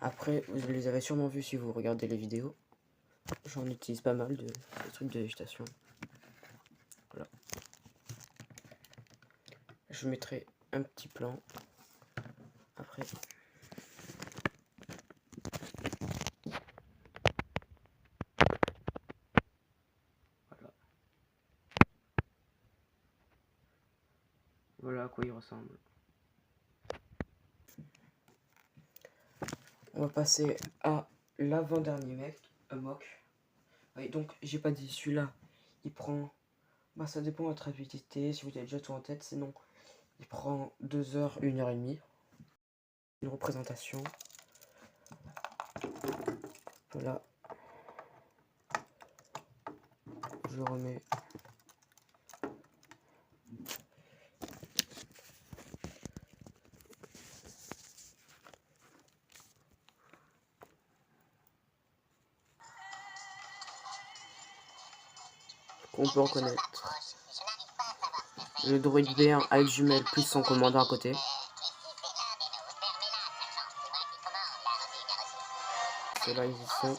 Après, vous les avez sûrement vus si vous regardez les vidéos. J'en utilise pas mal de trucs de végétation. Voilà. Je mettrai un petit plan après. Voilà. Voilà à quoi il ressemble. On va passer à l'avant-dernier mock. Oui, donc j'ai pas dit celui-là, il prend, bah ça dépend de votre rapidité, si vous avez déjà tout en tête, sinon il prend 2 heures, 1 heure et demie. Une représentation. Voilà. Je remets. On peut reconnaître le droïde B1 avec jumelle plus son commandant à côté. Ceux-là ils y sont.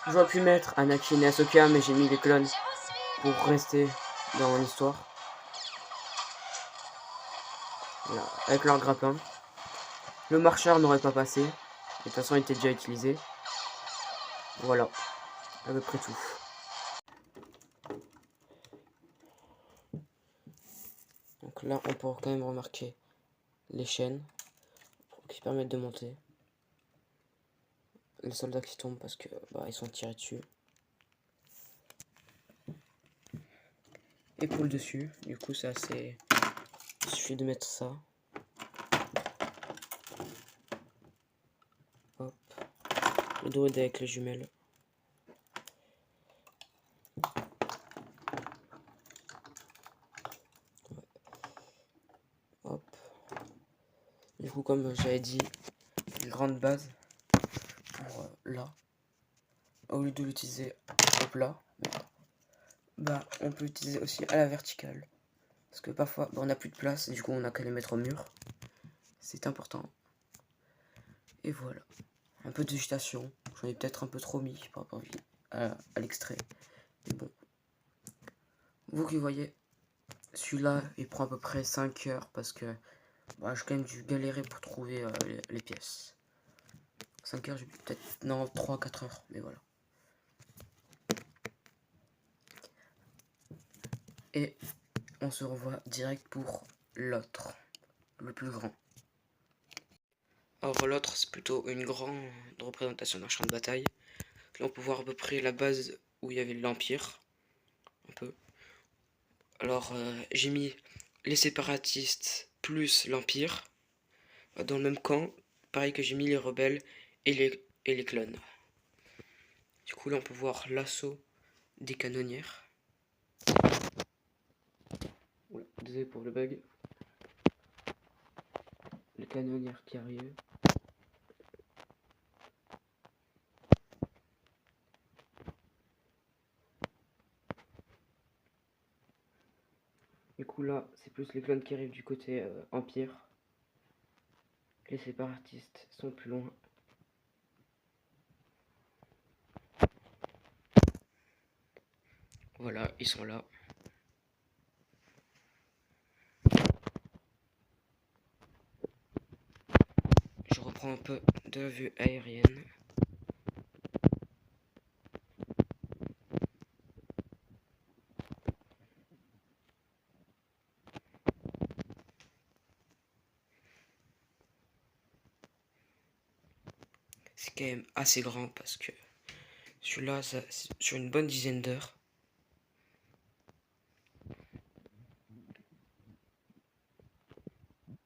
J'aurais pu mettre Anakin et Ahsoka, mais j'ai mis les clones pour rester dans l'histoire. Voilà, avec leur grappin. Le marcheur n'aurait pas passé. De toute façon, il était déjà utilisé. Voilà, à peu près tout. Donc là, on peut quand même remarquer les chaînes qui permettent de monter. Les soldats qui tombent parce que ils sont tirés dessus. Épaule dessus, du coup c'est assez... Il suffit de mettre ça. Hop. Le droïde avec les jumelles. Hop. Du coup, comme j'avais dit, une grande base pour là. Au lieu de l'utiliser au plat, on peut l'utiliser aussi à la verticale. Parce que parfois, on n'a plus de place, et du coup on a qu'à les mettre au mur. C'est important. Et voilà. Un peu de végétation. J'en ai peut-être un peu trop mis par rapport à l'extrait. Mais bon. Vous qui voyez, celui-là, il prend à peu près 5 heures parce que j'ai quand même dû galérer pour trouver les pièces. 5 heures, j'ai peut-être... Non, 3-4 heures, mais voilà. Et on se revoit direct pour l'autre, le plus grand. Alors l'autre, c'est plutôt une grande représentation d'un champ de bataille. Là, on peut voir à peu près la base où il y avait l'Empire. Un peu. Alors, j'ai mis les séparatistes plus l'Empire dans le même camp. Pareil que j'ai mis les rebelles et les clones. Du coup, là, on peut voir l'assaut des canonnières. Oula, désolé pour le bug. Les canonnières qui arrivent. Du coup, là, c'est plus les clones qui arrivent du côté Empire. Les séparatistes sont plus loin. Voilà, ils sont là. Je reprends un peu de vue aérienne. C'est quand même assez grand parce que celui-là, c'est sur une bonne dizaine d'heures.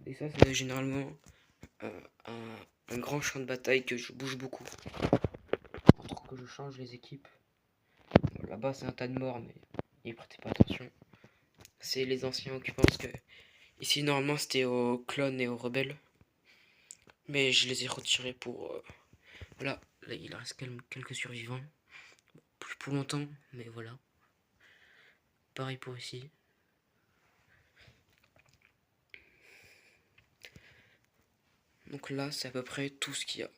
Et ça, c'est généralement un grand champ de bataille que je bouge beaucoup. Entre que je change les équipes. Là-bas, c'est un tas de morts, mais n'y prêtez pas attention. c'est les anciens qui pensent que ici normalement c'était aux clones et aux rebelles, mais je les ai retirés pour voilà. Là il reste quelques survivants, plus pour longtemps, mais voilà. Pareil pour ici. Donc là c'est à peu près tout ce qu'il y a.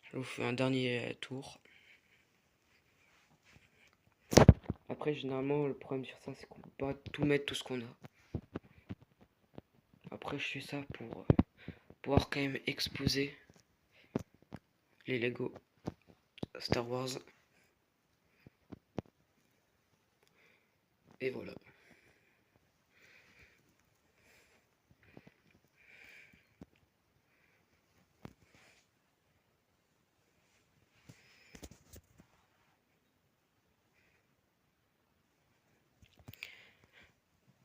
Je vous fais un dernier tour. Après généralement le problème sur ça c'est qu'on peut pas tout mettre tout ce qu'on a. Après je fais ça pour pouvoir quand même exposer les Lego Star Wars. Et voilà.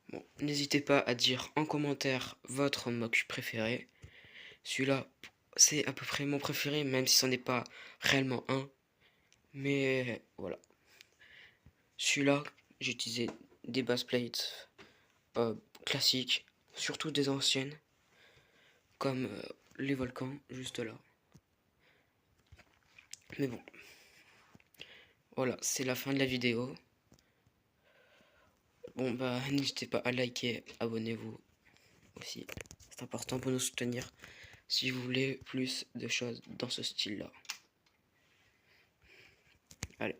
Bon, n'hésitez pas à dire en commentaire votre mock préféré. Celui-là, c'est à peu près mon préféré, même si ce n'est pas réellement un. Mais voilà. Celui-là, j'ai utilisé des base plates classiques, surtout des anciennes, comme les volcans, juste là. Mais bon. Voilà, c'est la fin de la vidéo. Bon bah, n'hésitez pas à liker, abonnez-vous aussi. C'est important pour nous soutenir si vous voulez plus de choses dans ce style-là. Allez.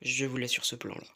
Je vous laisse sur ce plan-là.